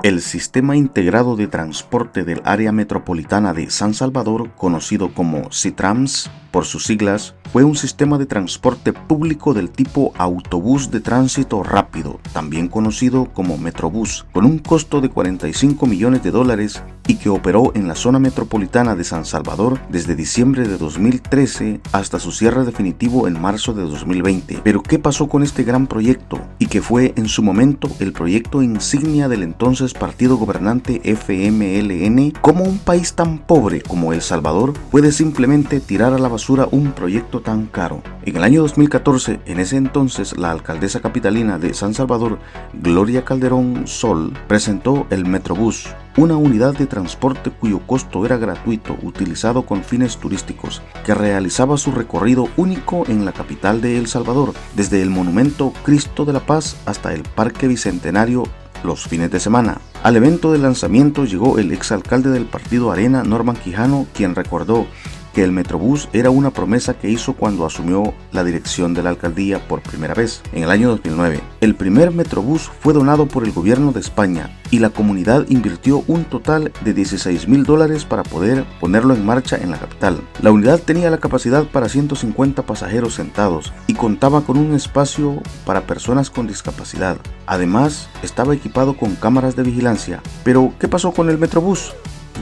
El Sistema Integrado de Transporte del Área Metropolitana de San Salvador, conocido como SITRANS por sus siglas, fue un sistema de transporte público del tipo autobús de tránsito rápido, también conocido como Metrobús, con un costo de $45 millones y que operó en la zona metropolitana de San Salvador desde diciembre de 2013 hasta su cierre definitivo en marzo de 2020. Pero ¿qué pasó con este gran proyecto? Y que fue en su momento el proyecto insignia del entonces partido gobernante FMLN. ¿Cómo un país tan pobre como El Salvador puede simplemente tirar a la basura un proyecto tan caro? En el año 2014, en ese entonces, la alcaldesa capitalina de San Salvador, Gloria Calderón Sol, presentó el Metrobús, una unidad de transporte cuyo costo era gratuito, utilizado con fines turísticos, que realizaba su recorrido único en la capital de El Salvador, desde el monumento Cristo de la Paz hasta el Parque Bicentenario los fines de semana. Al evento de lanzamiento llegó el exalcalde del partido Arena, Norman Quijano, quien recordó que el Metrobús era una promesa que hizo cuando asumió la dirección de la alcaldía por primera vez, en el año 2009. El primer Metrobús fue donado por el gobierno de España y la comunidad invirtió un total de $16,000 para poder ponerlo en marcha en la capital. La unidad tenía la capacidad para 150 pasajeros sentados y contaba con un espacio para personas con discapacidad. Además, estaba equipado con cámaras de vigilancia. Pero, ¿qué pasó con el Metrobús?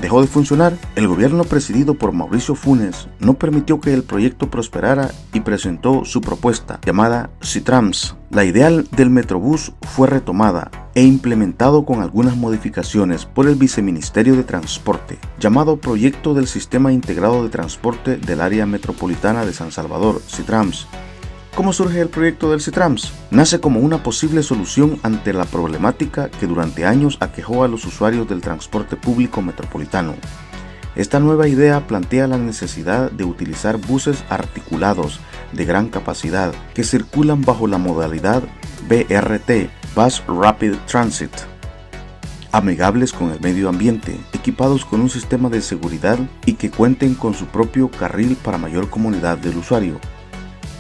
¿Dejó de funcionar? El gobierno presidido por Mauricio Funes no permitió que el proyecto prosperara y presentó su propuesta, llamada SITRANS. La idea del Metrobús fue retomada e implementado con algunas modificaciones por el Viceministerio de Transporte, llamado Proyecto del Sistema Integrado de Transporte del Área Metropolitana de San Salvador, SITRANS. ¿Cómo surge el proyecto del SITRANS? Nace como una posible solución ante la problemática que durante años aquejó a los usuarios del transporte público metropolitano. Esta nueva idea plantea la necesidad de utilizar buses articulados de gran capacidad que circulan bajo la modalidad BRT, Bus Rapid Transit, amigables con el medio ambiente, equipados con un sistema de seguridad y que cuenten con su propio carril para mayor comodidad del usuario.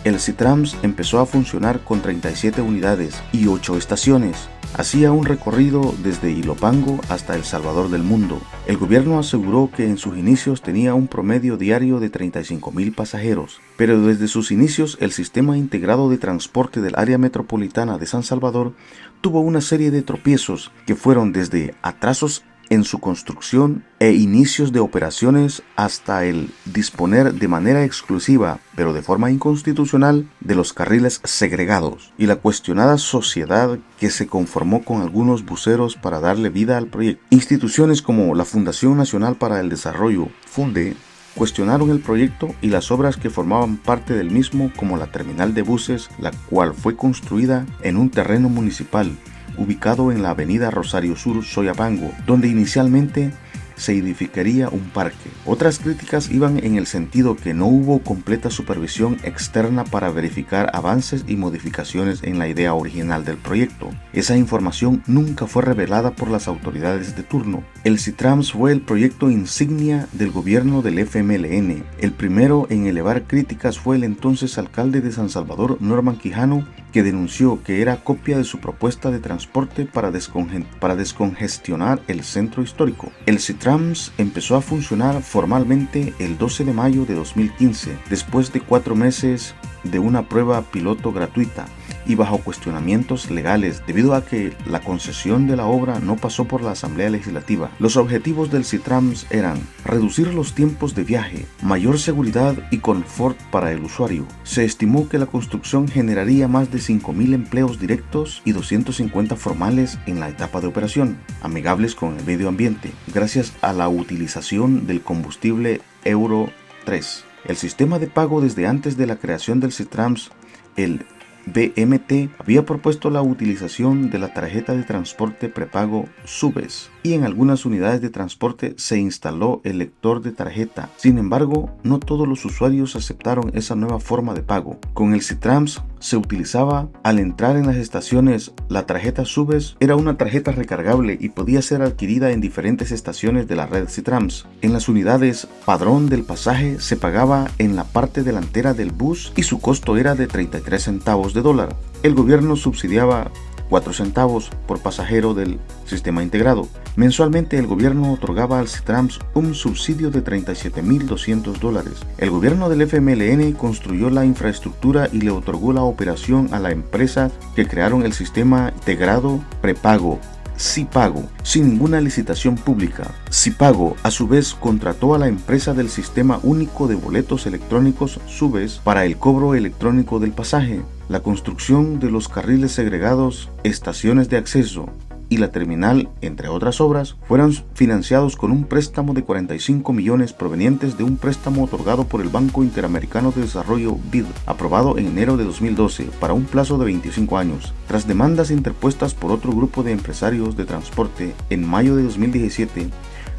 El SITRANS empezó a funcionar con 37 unidades y 8 estaciones. Hacía un recorrido desde Ilopango hasta El Salvador del Mundo. El gobierno aseguró que en sus inicios tenía un promedio diario de 35,000 pasajeros, pero desde sus inicios el Sistema Integrado de Transporte del Área Metropolitana de San Salvador tuvo una serie de tropiezos que fueron desde atrasos en su construcción e inicios de operaciones hasta el disponer de manera exclusiva, pero de forma inconstitucional, de los carriles segregados y la cuestionada sociedad que se conformó con algunos buceros para darle vida al proyecto. Instituciones como la Fundación Nacional para el Desarrollo, FUNDE, cuestionaron el proyecto y las obras que formaban parte del mismo, como la terminal de buses, la cual fue construida en un terreno municipal ubicado en la avenida Rosario Sur, Soyapango, donde inicialmente se edificaría un parque. Otras críticas iban en el sentido que no hubo completa supervisión externa para verificar avances y modificaciones en la idea original del proyecto. Esa información nunca fue revelada por las autoridades de turno. El SITRANS fue el proyecto insignia del gobierno del FMLN. El primero en elevar críticas fue el entonces alcalde de San Salvador, Norman Quijano, que denunció que era copia de su propuesta de transporte para descongestionar el centro histórico. El SITRANS empezó a funcionar formalmente el 12 de mayo de 2015, después de 4 meses de una prueba piloto gratuita y bajo cuestionamientos legales debido a que la concesión de la obra no pasó por la Asamblea Legislativa. Los objetivos del SITRANS eran reducir los tiempos de viaje, mayor seguridad y confort para el usuario. Se estimó que la construcción generaría más de 5,000 empleos directos y 250 formales en la etapa de operación, amigables con el medio ambiente, gracias a la utilización del combustible Euro 3. El sistema de pago desde antes de la creación del SITRANS, el BMT, había propuesto la utilización de la tarjeta de transporte prepago SUBES y en algunas unidades de transporte se instaló el lector de tarjeta. Sin embargo, no todos los usuarios aceptaron esa nueva forma de pago. Con el SITRANS se utilizaba al entrar en las estaciones. La tarjeta SUBES era una tarjeta recargable y podía ser adquirida en diferentes estaciones de la red SITRANS. En las unidades padrón del pasaje se pagaba en la parte delantera del bus y su costo era de 33 centavos de dólar. El gobierno subsidiaba 4 centavos por pasajero del sistema integrado. Mensualmente el gobierno otorgaba al Citrams un subsidio de $37.200. El gobierno del FMLN construyó la infraestructura y le otorgó la operación a la empresa que crearon el sistema integrado prepago, Sipago, sin ninguna licitación pública. Sipago, a su vez, contrató a la empresa del Sistema Único de Boletos Electrónicos, SUBES, para el cobro electrónico del pasaje, la construcción de los carriles segregados, estaciones de acceso y la terminal, entre otras obras, fueron financiados con un préstamo de 45 millones provenientes de un préstamo otorgado por el Banco Interamericano de Desarrollo BID, aprobado en enero de 2012 para un plazo de 25 años. Tras demandas interpuestas por otro grupo de empresarios de transporte, en mayo de 2017,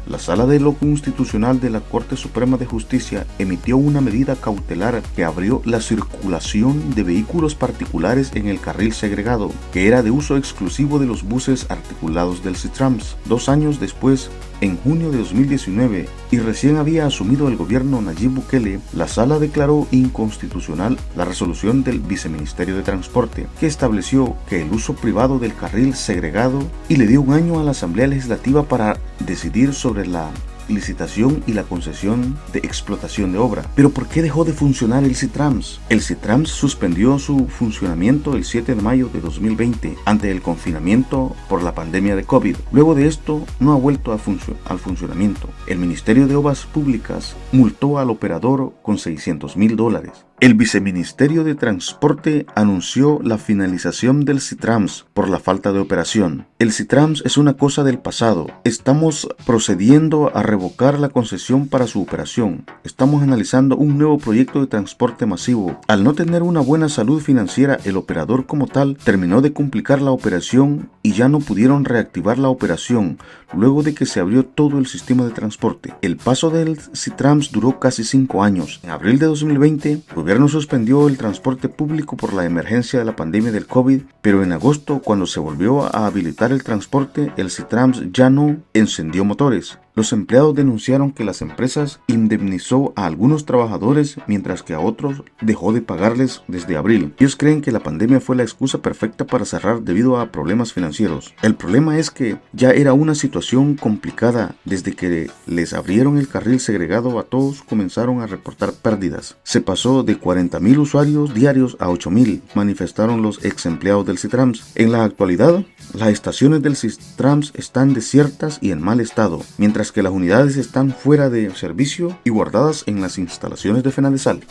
la Sala de lo Constitucional de la Corte Suprema de Justicia emitió una medida cautelar que abrió la circulación de vehículos particulares en el carril segregado, que era de uso exclusivo de los buses articulados del Citrams. 2 años después, en junio de 2019, y recién había asumido el gobierno Nayib Bukele, la Sala declaró inconstitucional la resolución del Viceministerio de Transporte, que estableció que el uso privado del carril segregado y le dio un año a la Asamblea Legislativa para decidir sobre la licitación y la concesión de explotación de obra. ¿Pero por qué dejó de funcionar el Citrams? El Citrams suspendió su funcionamiento el 7 de mayo de 2020 ante el confinamiento por la pandemia de COVID. Luego de esto no ha vuelto al funcionamiento. El Ministerio de Obras Públicas multó al operador con $600.000. El Viceministerio de Transporte anunció la finalización del Citrams por la falta de operación. El Citrams es una cosa del pasado. Estamos procediendo a revocar la concesión para su operación. Estamos analizando un nuevo proyecto de transporte masivo. Al no tener una buena salud financiera, el operador como tal terminó de complicar la operación y ya no pudieron reactivar la operación luego de que se abrió todo el sistema de transporte. El paso del Citrams duró casi 5 años. En abril de 2020, el gobierno suspendió el transporte público por la emergencia de la pandemia del COVID, pero en agosto, cuando se volvió a habilitar el transporte, el Citrams ya no encendió motores. Los empleados denunciaron que las empresas indemnizó a algunos trabajadores mientras que a otros dejó de pagarles desde abril. Ellos creen que la pandemia fue la excusa perfecta para cerrar debido a problemas financieros. El problema es que ya era una situación complicada. Desde que les abrieron el carril segregado, a todos comenzaron a reportar pérdidas. Se pasó de 40.000 usuarios diarios a 8.000, manifestaron los ex empleados del Citrams. En la actualidad, las estaciones del Citrams están desiertas y en mal estado, mientras que las unidades están fuera de servicio y guardadas en las instalaciones de Fenadesal.